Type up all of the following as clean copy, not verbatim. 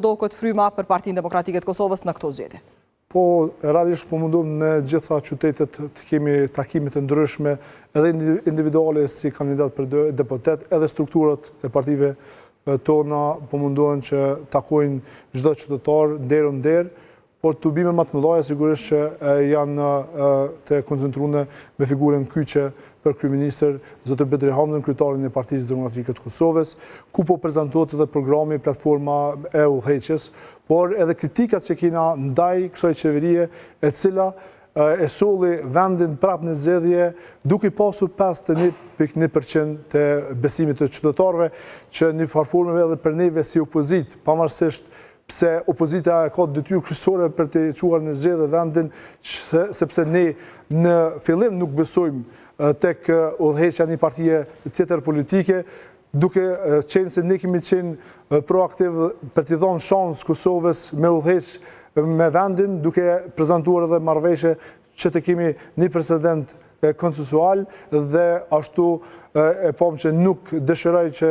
do këtë fryma për Partinë Demokratike të Kosovës në këto zgjedhje? Po, realisht po mundum në gjitha qytetet të kemi takimit të ndryshme, edhe individuale si kandidat për deputet, edhe strukturat e partive tona po mundohen që takojnë çdo qytetar derë në derë, por të bime më të mëdha sigurisht që janë të koncentruar me figurën kyçe për kryeministër Zotër Bedri Hamdën, kryetarin e Partisë Demokratike të Kosovës, ku po prezantohet edhe programi platforma e udhëheqjes, por edhe kritikat që kena ndaj kësaj qeverie, e cila e solli vendin prap në zgjedhje, duke pasur 51% të besimit të qytetarëve, që në farformeve edhe për neve si opozit, pavarësisht pse opozita ka detyrë kryesore për të çuar në zgjedhje vendin, sepse ne në fillim nuk besojmë tek udhëheqja një partie tjetër politike, duke qenë se ne kemi qenë proaktiv për t'i dhënë shans Kosovës me udhëheq me vendin, duke prezantuar edhe marrëveshje që të kemi një precedent konsensual dhe ashtu e pam që nuk dëshiroj që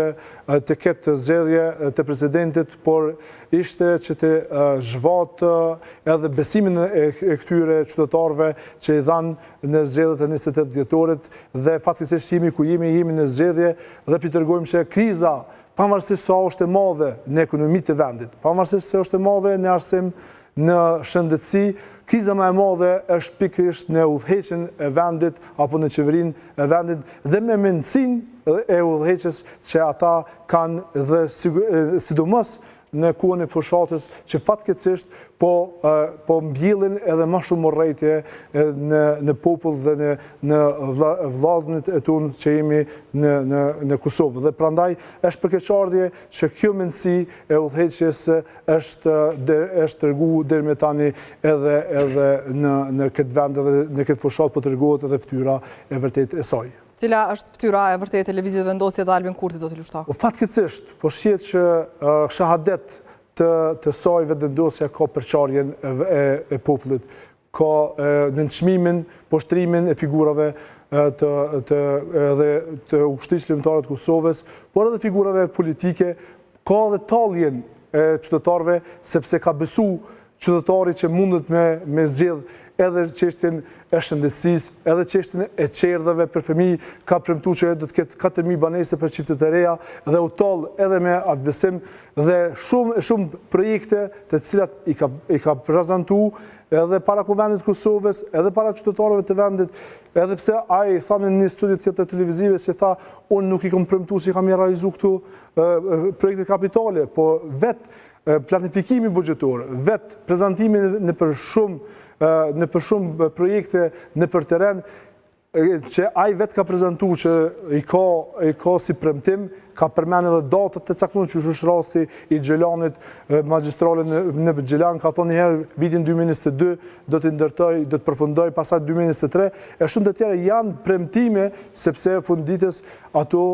të ketë zgjedhje të presidentit, por ishte që të zhvat edhe besimin e këtyre qytetarëve që i dhanë në zgjedhjet e 28 dhjetorit dhe fatkeqësisht jemi ku jemi në zgjedhje dhe pitërgojmë që kriza, pavarësisht se është e madhe në ekonominë të vendit, pavarësisht se është e madhe në arsim, në shëndetësi, kriza më e madhe është pikërisht në udhëheqjen e vendit apo në qeverinë e vendit dhe me mendësinë e udhëheqjes që ata kanë dhe sidomos në kohën e fushatës që fatkeqësisht po mbjellin edhe më shumë urrëtie në popull dhe në vllazërit e tonë që jemi në Kosovë. Dhe prandaj është përkeqardhje që kjo mendësi e udhëheqjes është treguar deri më tani edhe në këtë vend dhe në këtë fushatë po tregohet edhe fytyra e vërtetë e saj. Cila është fytyra e vërtetë e lëvizjes vendosje dhe Albin Kurti, zoti Lushtaku? Fatkeqësisht, po shihet që shahadet të saj vetëvendosja ka përçarjen e popullit, ka nënçmimin, poshtrimin e figurave të ushtrisë lëmtare të Kosovës, por edhe figurave politike, ka edhe talljen e qytetarëve, sepse ka besu qytetari që mundet me zgjedh edhe çështjen e shëndetësisë, edhe çështjen e çerdhave për fëmijë, ka premtuar që do të ketë 4.000 banese për çiftet e reja dhe u toll edhe me atë besim dhe shumë projekte të cilat i ka prezantuar edhe para Kuvendit të Kosovës, edhe para qytetarëve të vendit, edhe pse ai thanë në një studio tjetër televizive se tha unë nuk i kam premtuar se kam realizuar këtu projekte kapitale, po vetë planifikimi buxhetor, vetë prezantimi në për shumë projekte në për teren, që ai vetë ka prezentuar që i ka si premtim, ka përmenë edhe datët të caktuar që është rasti i Gjelanit, magjistrale në Gjelan, ka thonë njëherë vitin 2022, do të ndërtoj, do të përfundoj, pasaj 2023, e shumë të tjera janë premtime, sepse funditës ato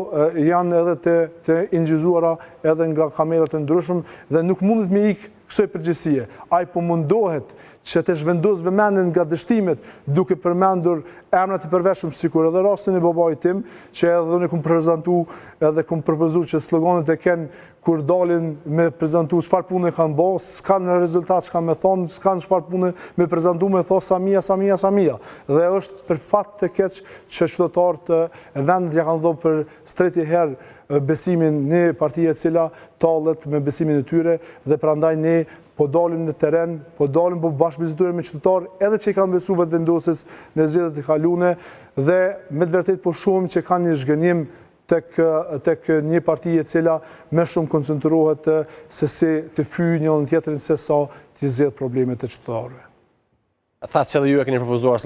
janë edhe të ingjizuara edhe nga kamerat të ndryshëm dhe nuk mundet me ikë kësoj përgjësie. Ai po mundohet që të zhvendos vëmendjen nga dështimet duke përmendur emrat e përveshëm sikur edhe rastin e babait tim, që edhe unë kam prezantuar edhe kam propozuar që sloganet e kenë kur dalin me prezantu çfarë pune kanë bërë, s'kanë rezultat çka me thonë, s'kanë çfarë pune me prezantu me thonë Samia. Dhe është për fat të keq që qytetarët e vendit ja kanë dhënë për tretë herë besimin në partia e cila tallet me besimin e tyre dhe prandaj ne po dalim në teren, po bashkëbizetojmë me qytetarë edhe që i kanë besuar vetëvendosjes në zgjedhjet e kaluara dhe me të vërtetë po shohim që kanë një zhgënjim tek një parti e cila më shumë koncentruohet se si të fyjë njërin tjetrin se sa të zgjidh problemet e qytetarëve. Thatë që edhe ju e keni propozuar